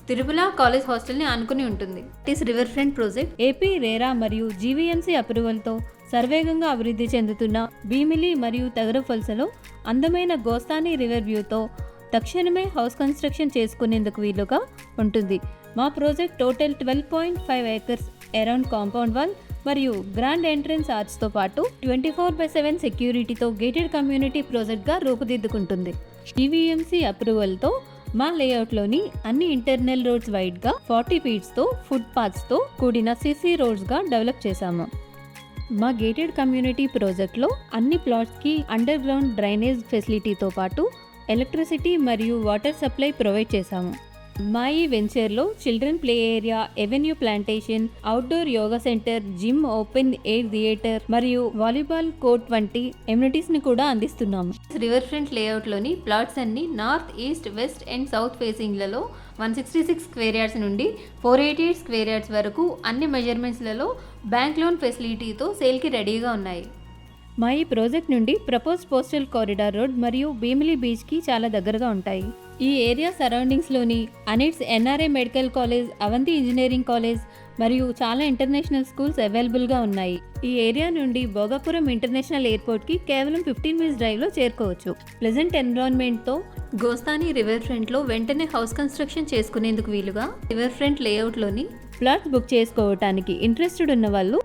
Tirumala college హాస్టల్ని ఆనుకుని ఉంటుంది. It river front project AP RERA మరియు జీవీఎంసీ అప్రూవల్తో సర్వేగంగా అభివృద్ధి చెందుతున్న భీమిలి మరియు తగరఫల్సలో అందమైన గోస్తాని రివర్ వ్యూతో తక్షణమే హౌస్ కన్స్ట్రక్షన్ చేసుకునేందుకు వీలుగా ఉంటుంది. మా project total 12.5 acres around compound wall మరియు గ్రాండ్ ఎంట్రన్స్ ఆర్చ్తో పాటు 24/7 సెక్యూరిటీతో గేటెడ్ కమ్యూనిటీ ప్రాజెక్ట్గా రూపుదిద్దుకుంటుంది. జీవీఎంసీ అప్రూవల్తో మా లేఅవుట్లోని అన్ని ఇంటర్నల్ రోడ్స్ వైడ్గా 40 feetsతో ఫుట్ పాత్స్తో కూడిన సిసి రోడ్స్గా డెవలప్ చేశాము. మా గేటెడ్ కమ్యూనిటీ ప్రాజెక్ట్లో అన్ని ప్లాట్స్కి అండర్ గ్రౌండ్ డ్రైనేజ్ ఫెసిలిటీతో పాటు ఎలక్ట్రిసిటీ మరియు వాటర్ సప్లై ప్రొవైడ్ చేశాము. మా ఈ వెంచర్లో children play area, avenue plantation, outdoor yoga centre, gym, open air theatre మరియు వాలీబాల్ కోర్ట్ వంటి ఎమ్యూనిటీస్ని కూడా అందిస్తున్నాము. రివర్ ఫ్రంట్ లేఅవుట్లోని ప్లాట్స్ అన్ని north, east, west and south ఫేసింగ్లలో 166 square yards నుండి 488 square yards వరకు అన్ని మెజర్మెంట్స్లలో బ్యాంక్ లోన్ ఫెసిలిటీతో సేల్కి రెడీగా ఉన్నాయి. మా ఈ ప్రాజెక్ట్ నుండి ప్రపోజ్ పోస్టల్ కారిడార్ రోడ్ మరియు భీమిలి బీచ్కి చాలా దగ్గరగా ఉంటాయి. ఈ ఏరియా సరౌండింగ్స్లోని ANITS NRI medical college, Avanthi engineering college మరియు చాలా ఇంటర్నేషనల్ స్కూల్స్ అవైలబుల్గా ఉన్నాయి. ఈ ఏరియా నుండి భోగాపురం ఇంటర్నేషనల్ ఎయిర్పోర్ట్కి కేవలం 15 minutes డ్రైవ్లో చేరుకోవచ్చు. ప్లెజెంట్ ఎన్విరాన్మెంట్తో గోస్తాని రివర్ ఫ్రంట్లో వెంటనే హౌస్ కన్స్ట్రక్షన్ చేసుకునేందుకు వీలుగా రివర్ ఫ్రంట్ లేఅవుట్లోని ఫ్లాట్స్ బుక్ చేసుకోవటానికి ఇంట్రెస్టెడ్ ఉన్న వాళ్ళు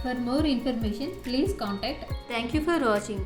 For more information, please contact. Thank you for watching.